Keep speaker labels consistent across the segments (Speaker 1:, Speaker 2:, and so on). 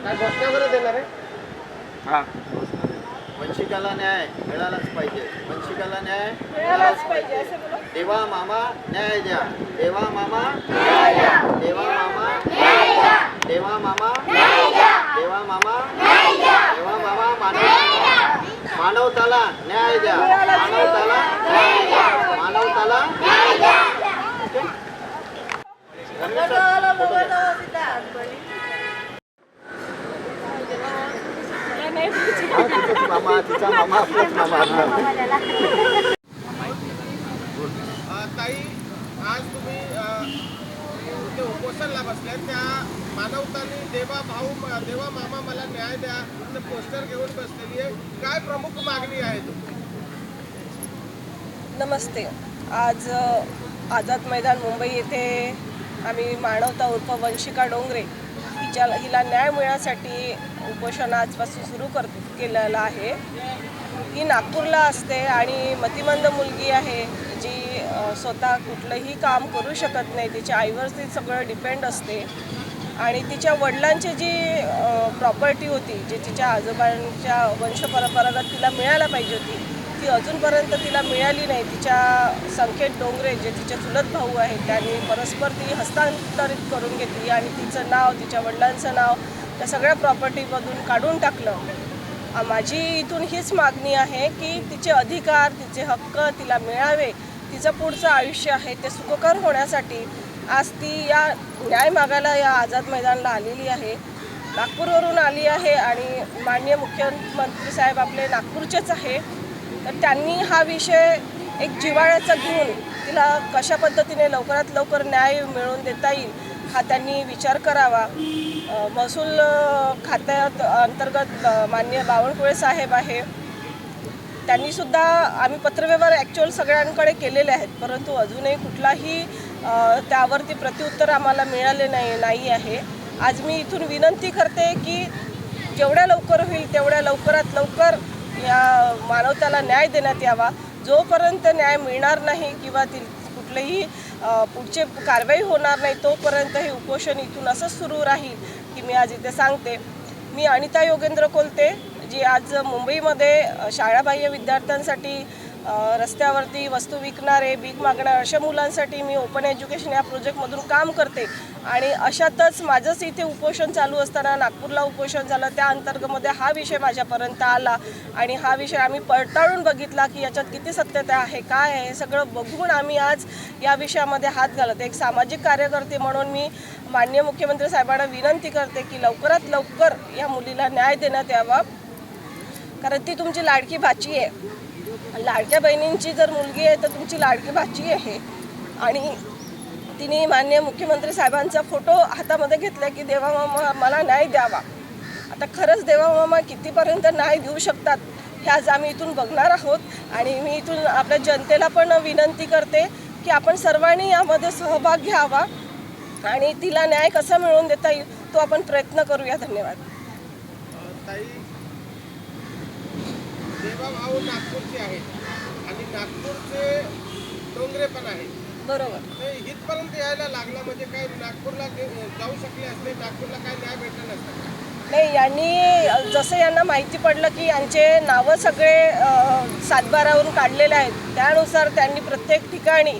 Speaker 1: काय घोषणा वगैरे देणार आहे?
Speaker 2: हां, वंशिकाला न्याय मिळालाच पाहिजे. वंशिकाला न्याय मिळालाच पाहिजे. देवा मामा न्याय द्या. देवा मामा न्याय द्या. देवा मामा न्याय द्या. देवा मामा न्याय द्या. देवा मामा न्याय द्या. देवा मामा मानवताला न्याय द्या. मानवताला न्याय द्या. मानवताला न्याय द्या. मामा तिचा मामा आपलाच मामा.
Speaker 1: ताई, आज तुम्ही ते उपोषणला बसल्या त्या मानवतानी देवा मामा मला न्याय द्या पोस्टर घेऊन बसलेली आहे. काय प्रमुख मागणी आहे तुमची?
Speaker 3: नमस्ते. आज आझाद मैदान मुंबई येथे आम्ही मानवता उर्फ वंशिका डोंगरे हिला न्याय मिळण्यासाठी उपोषण आजपासून सुरू केलेलं आहे. ही नागपूरला असते आणि मतिमंद मुलगी आहे जी स्वतः कुठलंही काम करू शकत नाही. तिच्या आईवरती सगळं डिपेंड असते आणि तिच्या वडिलांची जी प्रॉपर्टी होती जी तिच्या आजोबांच्या वंशपरंपरागत तिला मिळायला पाहिजे होती ती अजूनपर्यंत तिला मिळाली नाही. तिच्या संकेत डोंगरे जे तिचे चुलत भाऊ आहेत त्यांनी परस्पर ती हस्तांतरित करून घेतली आणि तिचं नाव तिच्या वडिलांचं नाव त्या सगळ्या प्रॉपर्टीमधून काढून टाकलं. माझी इथून हीच मागणी आहे की तिचे अधिकार तिचे हक्क तिला मिळावे. तिचं पुढचं आयुष्य आहे ते सुखकर होण्यासाठी आज ती या न्याय मागायला या आझाद मैदानाला आलेली आहे. नागपूरवरून आली आहे आणि माननीय मुख्यमंत्री साहेब आपले नागपूरचेच आहे. तर त्यांनी हा विषय एक जिव्हाळ्याचा घेऊन तिला कशा पद्धतीने लवकरात लवकर न्याय मिळवून देता येईल हा त्यांनी विचार करावा. महसूल खात्यात अंतर्गत माननीय बावनकुळे साहेब आहे. त्यांनीसुद्धा आम्ही पत्रव्यवहार ॲक्च्युअल सगळ्यांकडे केलेले आहेत परंतु अजूनही कुठलाही त्यावरती प्रत्युत्तर आम्हाला मिळाले नाही आहे. आज मी इथून विनंती करते की जेवढ्या लवकर होईल तेवढ्या लवकरात लवकर या मानवताला न्याय देण्यात यावा. जोपर्यंत न्याय मिळणार नाही किंवा कुठलेही पुढचे कारवाई होणार नाही तोपर्यंत हे उपोषण इथून असंच सुरू राहील की मी आज इथे सांगते. मी अनिता योगेंद्र कोलते जी आज मुंबईमध्ये शाळाबाह्य विद्यार्थ्यांसाठी रस्त्यावरती वस्तू विकणारे भीक मागणारे अशा मुलांसाठी मी ओपन एज्युकेशन या प्रोजेक्टमधून काम करते आणि अशातच माझंच इथे उपोषण चालू असताना नागपूरला उपोषण झालं. त्या अंतर्गतमध्ये हा विषय माझ्यापर्यंत आला आणि हा विषय आम्ही पडताळून बघितला की याच्यात किती सत्यता आहे काय आहे हे सगळं बघून आम्ही आज या विषयामध्ये हात घालत. एक सामाजिक कार्यकर्ते म्हणून मी माननीय मुख्यमंत्री साहेबांना विनंती करते की लवकरात लवकर या मुलीला न्याय देण्यात यावा. कारण ती तुमची लाडकी भाची आहे. लाडक्या बहिणींची जर मुलगी आहे तर तुमची लाडकी भाची आहे आणि तिने माननीय मुख्यमंत्री साहेबांचा फोटो हातामध्ये घेतला की देवा मामा मला न्याय द्यावा. आता खरंच देवा मामा कितीपर्यंत न्याय देऊ शकतात हे आज आम्ही इथून बघणार आहोत आणि मी इथून आपल्या जनतेला पण विनंती करते की आपण सर्वांनी यामध्ये सहभाग घ्यावा आणि तिला न्याय कसा मिळवून देता येईल तो आपण प्रयत्न करूया. धन्यवाद.
Speaker 1: देवा भाऊ नागपूरचे आहेत आणि नागपूरचे डोंगरे पण आहेत.
Speaker 3: बरोबर.
Speaker 1: इथपर्यंत यायला लागला म्हणजे काय नागपूरला जाऊ शकले असते नागपूरला काय न्याय भेटला नसता?
Speaker 3: नाही यांनी जसं यांना माहिती पडलं की यांचे नावं सगळे सातबारावरून काढलेले आहेत त्यानुसार त्यांनी प्रत्येक ठिकाणी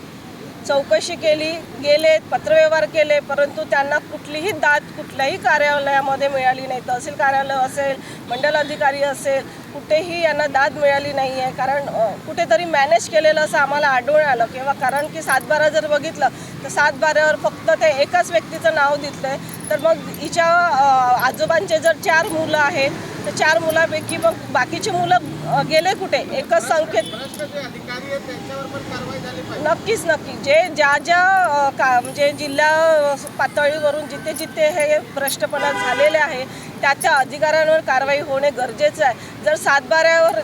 Speaker 3: चौकशी केली गेले पत्रव्यवहार केले परंतु त्यांना कुठलीही दाद कुठल्याही कार्यालयामध्ये मिळाली नाही. तहसील कार्यालय असेल मंडल अधिकारी असेल कुठेही यांना दाद मिळाली नाही आहे. कारण कुठेतरी मॅनेज केलेलं असं आम्हाला आढळून आलं किंवा कारण की सातबारा जर बघितलं तर सातबाऱ्यावर फक्त ते एकाच व्यक्तीचं नाव दिसलं आहे. तर मग हिच्या आजोबांचे जर 4 मुलं आहेत तर 4 मुलांपैकी मग बाकीचे मुलं गेले कुठे? एकच संख्येत नक्कीच जे ज्या म्हणजे जिल्हा पातळीवरून जिथे जिथे हे भ्रष्टपणा झालेले आहे त्या अधिकाऱ्यांवर कारवाई होणे गरजेचं आहे. जर सातबाऱ्यावर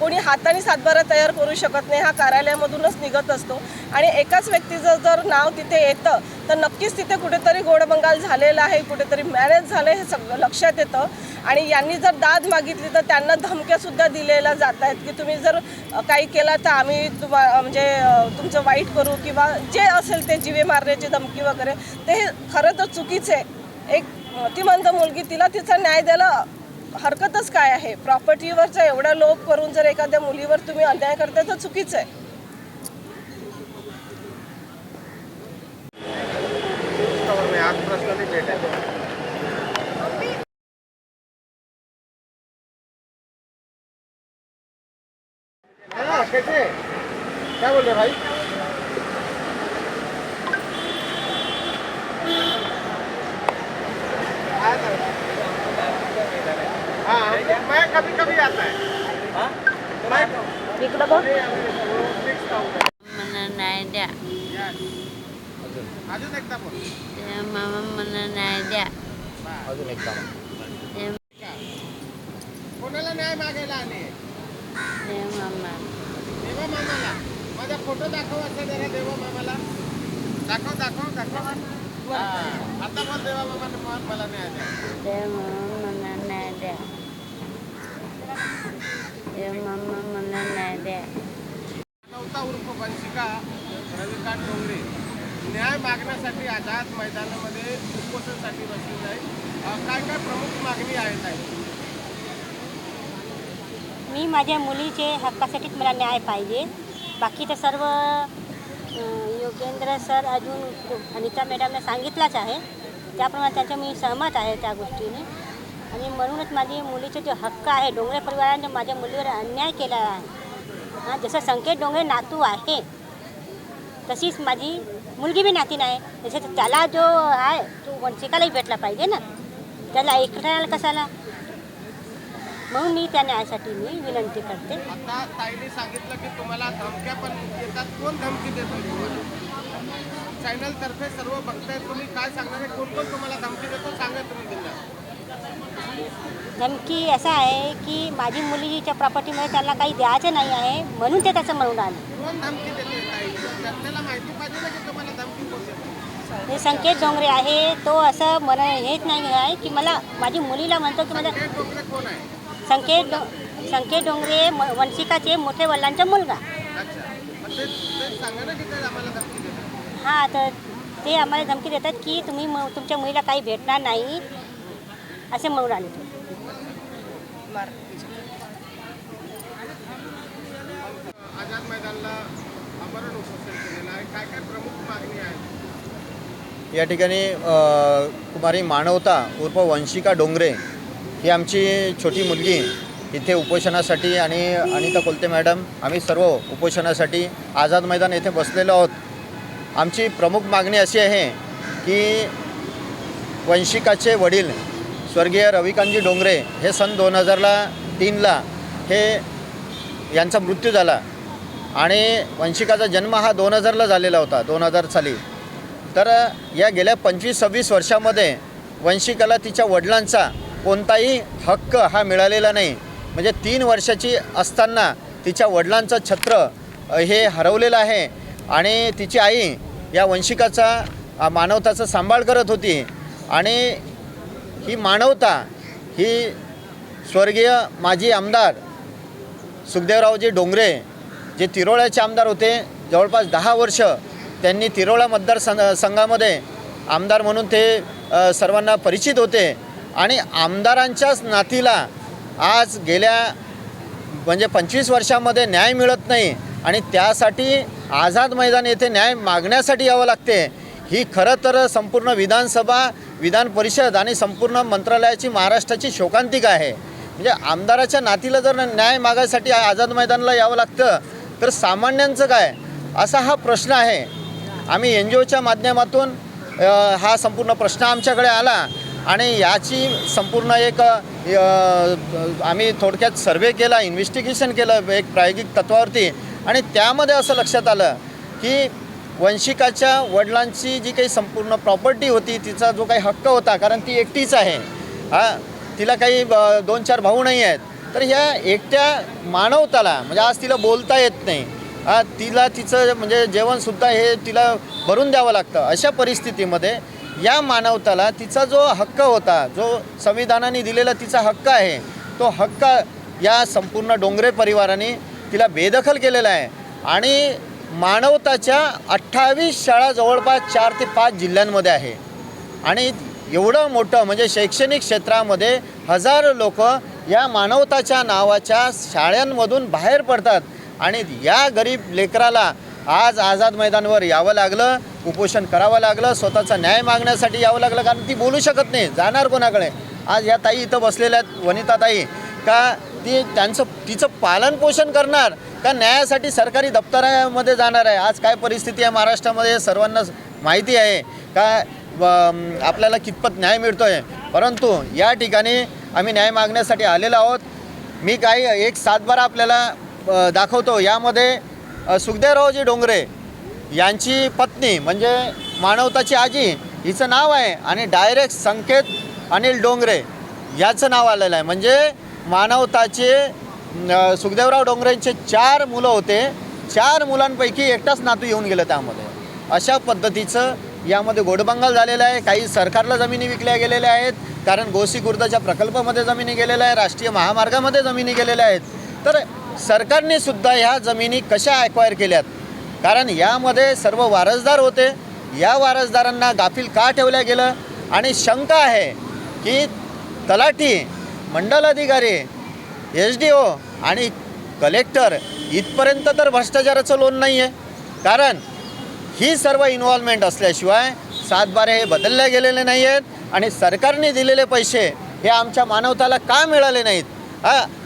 Speaker 3: कोणी हाताने सातबारा तयार करू शकत नाही हा कार्यालयामधूनच निघत असतो आणि एकाच व्यक्तीचं जर नाव तिथे येतं तर नक्कीच तिथे कुठेतरी गोडबंगाल झालेला आहे कुठेतरी मॅनेज झालं हे सगळं लक्षात येतं. आणि यांनी जर दाद मागितली तर त्यांना धमक्यासुद्धा दिलेल्या जात आहेत की तुम्ही जर काही केलं तर आम्ही म्हणजे तुमचं वाईट करू किंवा जे असेल ते जीवे मारण्याची धमकी वगैरे ते हे खरं तर चुकीचं आहे. एक मतिमंद मुलगी, तिला तिचा न्याय द्यायला हरकतच काय आहे? प्रॉपर्टीवरचा एवढा लोभ करून जर एखाद्या मुलीवर तुम्ही अन्याय करताय तर चुकीचं आहे.
Speaker 1: आज पर्सनली भेट आहे. कैसे क्या बोल रहे भाई? हाँ मैं कभी कभी आता है.
Speaker 3: इकडं बघ.
Speaker 4: मला न्याय द्या.
Speaker 1: अजून एकदा बोल.
Speaker 4: ते मामा मला न्याय द्या.
Speaker 2: अजून एकदा
Speaker 1: कोणाला न्याय मागायला आले?
Speaker 4: ते मामा.
Speaker 1: देवा मामाला. माझा फोटो दाखव आता जरा देवा मामाला. दाखव दाखव दाखव. आता बोल देवा मामाला मला न्याय द्या.
Speaker 4: ते मामा मला न्याय द्या. ते मामा मला न्याय द्या.
Speaker 1: नवता उर्फ वंशिका रविकांत डोंगरे न्याय मागण्यासाठी आझाद मैदानामध्ये उपोषणासाठी बसलेली आहे. काय काय प्रमुख मागणी आहेत आहे?
Speaker 5: मी माझ्या मुलीचे हक्कासाठीच मला न्याय पाहिजे. बाकी तर सर्व योगेंद्र सर अजून अनिता मॅडमने सांगितलंच आहे, त्याप्रमाणे त्यांच्या मी सहमत आहे त्या गोष्टीने. आणि म्हणूनच माझी मुलीचे जो हक्क आहे, डोंगरे परिवाराने माझ्या मुलीवर अन्याय केला आहे. जसं संकेत डोंगरे नातू आहे तशीच माझी मुलगी बी नातीन आहे. तसेच त्याला जो आहे तो वंशिकालाही भेटला पाहिजे ना, त्याला ऐकण्याला कशाला. म्हणून मी त्या न्यायासाठी मी विनंती करते.
Speaker 1: आता ताईने सांगितलं की तुम्हाला धमक्या पण येतात. कोण धमकी देतो तुम्हाला? चॅनल तर्फे सर्व बघताय, तुम्ही काय सांगणार आहे? कोण कोण तुम्हाला धमकी देतो सांगा तुम्ही दिला.
Speaker 5: धमकी असं आहे की माझी मुलीच्या प्रॉपर्टीमध्ये त्यांना काही द्यायचं नाही आहे, म्हणून ते त्याचं म्हणून आले.
Speaker 1: कोण धमकी देते ताई? जनतेला माहिती पाहिजे ना की तुम्हाला धमकी कोण देते.
Speaker 5: हे संकेत डोंगरे आहे, तो असं म्हणा हेच नाही आहे की मला माझी मुलीला म्हणतो की मला
Speaker 1: संकेत डोंगरे कोण आहे?
Speaker 5: संकेत डोंगरे वंशिकाचे मोठे वडिलांचा मुलगा.
Speaker 1: अच्छा, मग ते सांगा ना की ते आम्हाला धमकी देतात.
Speaker 5: हां, तर ते आम्हाला धमकी देतात की तुम्ही तुमच्या मुलीला काही भेटणार नाही असे म्हणून आले. ते
Speaker 1: आझाद मैदानला आमरण उपोषण केलेलं आहे. काय काय प्रमुख मागणी आहे?
Speaker 2: या ठिकाणी कुमारी मानवता उर्फ वंशिका डोंगरे ही आमची छोटी मुलगी इथे उपोषणासाठी आणि अनिता कोलते मॅडम आम्ही सर्व उपोषणासाठी आझाद मैदान येथे बसलेलो आहोत. आमची प्रमुख मागणी अशी आहे की वंशिकाचे वडील स्वर्गीय रविकांतजी डोंगरे हे सन 2003ला हे यांचा मृत्यू झाला आणि वंशिकाचा जन्म हा 2000ला झालेला होता, 2000 साली. तर या गेल्या 25-26 वर्षामध्ये वंशिकाला तिच्या वडिलांचा कोणताही हक्क हा मिळालेला नाही. म्हणजे 3 वर्षाची असताना तिच्या वडिलांचं छत्र हे हरवलेलं आहे आणि तिची आई या वंशिकाचा मानवताचा सांभाळ करत होती. आणि ही मानवता ही स्वर्गीय माजी आमदार सुखदेवरावजी डोंगरे जे तिरोळ्याचे आमदार होते, जवळपास 10 वर्ष त्यांनी तिरोळा मतदारसंघामध्ये आमदार म्हणून ते सर्वांना परिचित होते. आणि आमदारांच्याच नातीला आज गेल्या म्हणजे 25 वर्षामध्ये न्याय मिळत नाही आणि त्यासाठी आझाद मैदान येथे न्याय मागण्यासाठी यावं लागते. ही खरं तर संपूर्ण विधानसभा, विधान परिषद आणि संपूर्ण मंत्रालयाची महाराष्ट्राची शोकांतिका आहे. म्हणजे आमदाराच्या नातीला जर न्याय मागायसाठी आझाद मैदानाला यावं लागतं तर सामान्यांचं काय, असा हा प्रश्न आहे. आम्ही NGOच्या माध्यमातून हा संपूर्ण प्रश्न आमच्याकडे आला आणि याची संपूर्ण एक आम्ही थोडक्यात सर्वे केला, इन्व्हेस्टिगेशन केलं एक प्रायोगिक तत्वावरती. आणि त्यामध्ये असं लक्षात आलं की वंशिकाच्या वडिलांची जी काही संपूर्ण प्रॉपर्टी होती, तिचा जो काही हक्क होता, कारण ती एकटीच आहे, तिला काही 2-4 भाऊ नाही आहेत. तर ह्या एकट्या मानवताला म्हणजे आज तिला बोलता येत नाही, तिला तिचं म्हणजे जेवणसुद्धा हे तिला भरून द्यावं लागतं. अशा परिस्थितीमध्ये या मानवताला तिचा जो हक्क होता, जो संविधानाने दिलेला तिचा हक्क आहे, तो हक्क या संपूर्ण डोंगरे परिवाराने तिला बेदखल केलेला आहे. आणि मानवताच्या 28 शाळा जवळपास 4 ते 5 जिल्ह्यांमध्ये आहे आणि एवढं मोठं म्हणजे शैक्षणिक क्षेत्रामध्ये हजारो लोक या मानवताच्या नावाच्या शाळांमधून बाहेर पडतात आणि या गरीब लेकराला आज आझाद मैदानावर यावं लागलं, उपोषण करावं लागलं, स्वतःचा न्याय मागण्यासाठी यावं लागलं, कारण ती बोलू शकत नाही, जाणार कोणाकडे. आज या ताई इथं बसलेल्या आहेत, वनिता ताई, का तिचं पालनपोषण करणार का न्यायासाठी सरकारी दप्तरामध्ये जाणार आहे. आज काय परिस्थिती आहे महाराष्ट्रामध्ये सर्वांना माहिती आहे का, आपल्याला कितपत न्याय मिळतो आहे. परंतु या ठिकाणी आम्ही न्याय मागण्यासाठी आलेलो आहोत. मी काही एक 7-12 आपल्याला दाखवतो. यामध्ये सुखदेवरावजी डोंगरे यांची पत्नी म्हणजे मानवताची आजी हिचं नाव आहे आणि डायरेक्ट संकेत अनिल डोंगरे याचं नाव आलेलं आहे. म्हणजे मानवताचे सुखदेवराव डोंगरेंचे 4 मुलं होते, 4 मुलांपैकी एकटाच नातू येऊन गेलं त्यामध्ये. अशा पद्धतीचं यामध्ये गोडबंगाल झालेलं आहे. काही सरकारला जमिनी विकल्या गेलेल्या आहेत, कारण गोसी खुर्दच्या प्रकल्पामध्ये जमिनी गेलेल्या आहे, राष्ट्रीय महामार्गामध्ये जमिनी गेलेल्या आहेत. तर सरकारने सुद्धा ह्या जमिनी कशा ॲक्वायर केल्यात, कारण यामध्ये सर्व वारसदार होते. या वारसदारांना गाफील का ठेवल्या गेलं आणि शंका आहे की तलाठी, मंडल अधिकारी, SDO आणि कलेक्टर इथपर्यंत तर भ्रष्टाचाराचं लोन नाही आहे, कारण ही सर्व इन्व्हॉल्वमेंट असल्याशिवाय 7-12 हे बदलले गेलेले नाही आहेत आणि सरकारने दिलेले पैसे हे आमच्या मानवताला का मिळाले नाहीत.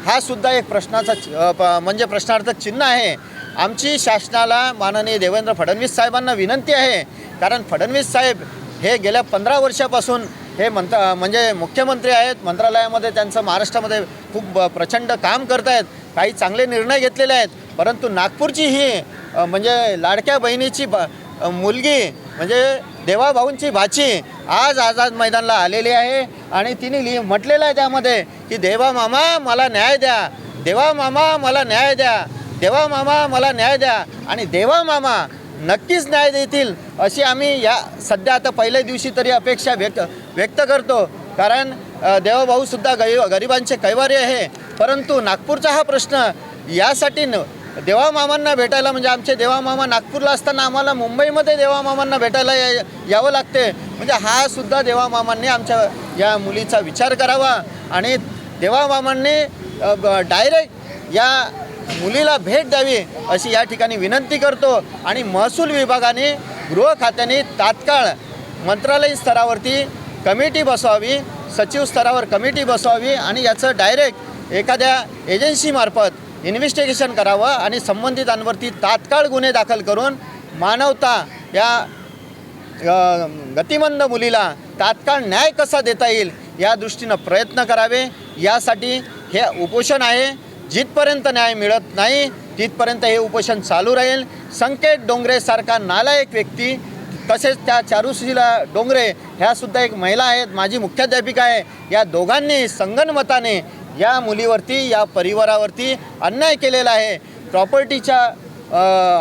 Speaker 2: हा सुद्धा एक प्रश्नाचा म्हणजे प्रश्नार्थक चिन्ह आहे. आमची शासनाला माननीय देवेंद्र फडणवीस साहेबांना विनंती आहे, कारण फडणवीस साहेब हे गेल्या 15 वर्षापासून हे म्हणजे मुख्यमंत्री आहेत. मंत्रालयामध्ये त्यांचं महाराष्ट्रामध्ये खूप प्रचंड काम करत आहेत, काही चांगले निर्णय घेतलेले आहेत. परंतु नागपूरची ही म्हणजे लाडक्या बहिणीची मुलगी म्हणजे देवाभाऊंची भाची आज आझाद मैदानाला आलेली आहे आणि तिने म्हटलेलं आहे त्यामध्ये की देवा मामा मला न्याय द्या, देवा मामा मला न्याय द्या, देवा मामा मला न्याय द्या. आणि देवा मामा नक्कीच न्याय देतील अशी आम्ही या सध्या आता पहिल्या दिवशी तरी अपेक्षा व्यक्त करतो, कारण देवाभाऊसुद्धा गरिबांचे कैवारी आहे. परंतु नागपूरचा हा प्रश्न यासाठी देवामामांना भेटायला म्हणजे आमचे देवामामा नागपूरला असताना आम्हाला मुंबईमध्ये देवामामांना भेटायला यावं लागते. म्हणजे हा सुद्धा देवामामांनी आमच्या या मुलीचा विचार करावा आणि देवामामांनी डायरेक्ट या मुलीला भेट द्यावी अशी या ठिकाणी विनंती करतो. आणि महसूल विभागाने, गृह खात्याने तात्काळ मंत्रालयीन स्तरावरती कमिटी बसवावी, सचिव स्तरावर कमिटी बसवावी आणि याचं डायरेक्ट एखाद्या एजन्सीमार्फत इन्व्हेस्टिगेशन करावं आणि संबंधितांवरती तात्काळ गुन्हे दाखल करून मानवता या गतिमंद मुलीला तात्काळ न्याय कसा देता येईल या दृष्टीनं प्रयत्न करावे. यासाठी हे उपोषण आहे. जिथपर्यंत न्याय मिळत नाही तिथपर्यंत हे उपोषण चालू राहील. संकेत डोंगरेसारखा नालायक व्यक्ती, तसेच त्या चारुशीला डोंगरे ह्यासुद्धा एक महिला आहेत, माझी मुख्याध्यापिका आहे, या दोघांनी संगनमताने या मुलीवरती, या परिवारावरती अन्याय केलेला आहे. प्रॉपर्टीच्या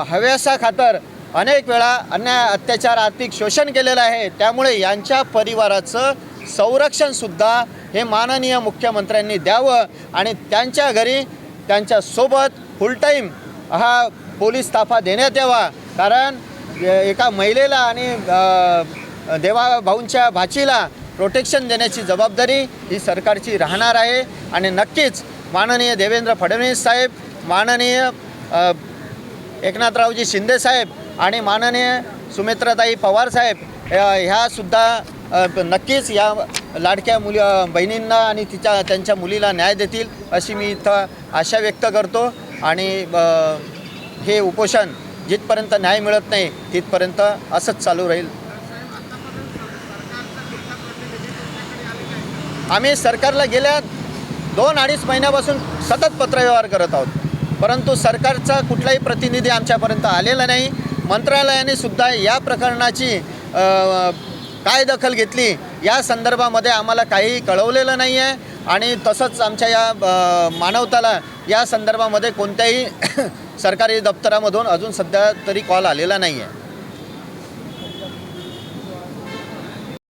Speaker 2: हव्यासाखातर अनेक वेळा अन्याय, अत्याचार, आर्थिक शोषण केलेलं आहे. त्यामुळे यांच्या परिवाराचं संरक्षणसुद्धा हे माननीय मुख्यमंत्र्यांनी द्यावं आणि त्यांच्या घरी त्यांच्यासोबत फुल टाईम हा पोलीस ताफा देण्यात यावा, कारण एका महिलेला आणि देवाभाऊंच्या भाचीला प्रोटेक्शन देण्याची जबाबदारी ही सरकारची राहणार आहे. आणि नक्कीच माननीय देवेंद्र फडणवीस साहेब, माननीय एकनाथरावजी शिंदे साहेब आणि माननीय सुमित्राताई पवार साहेब ह्यासुद्धा नक्कीच या लाडक्या बहिणींना आणि त्यांच्या मुलीला न्याय देतील अशी मी इथं आशा व्यक्त करतो. आणि हे उपोषण जिथपर्यंत न्याय मिळत नाही तिथपर्यंत असंच चालू राहील. आम्ही सरकारला गेल्या 2-2.5 महिन्यापासून सतत पत्रव्यवहार करत आहोत, परंतु सरकारचा कुठलाही प्रतिनिधी आमच्यापर्यंत आलेला नाही. मंत्रालयाने सुद्धा या प्रकरणाची काय दखल घेतली या संदर्भामध्ये आम्हाला काही कळवलेलं नाही आहे. आणि तसंच आमच्या या मानवताला या संदर्भामध्ये कोणत्याही सरकारी दप्तरामधून अजून सध्या तरी कॉल आलेला नाही आहे.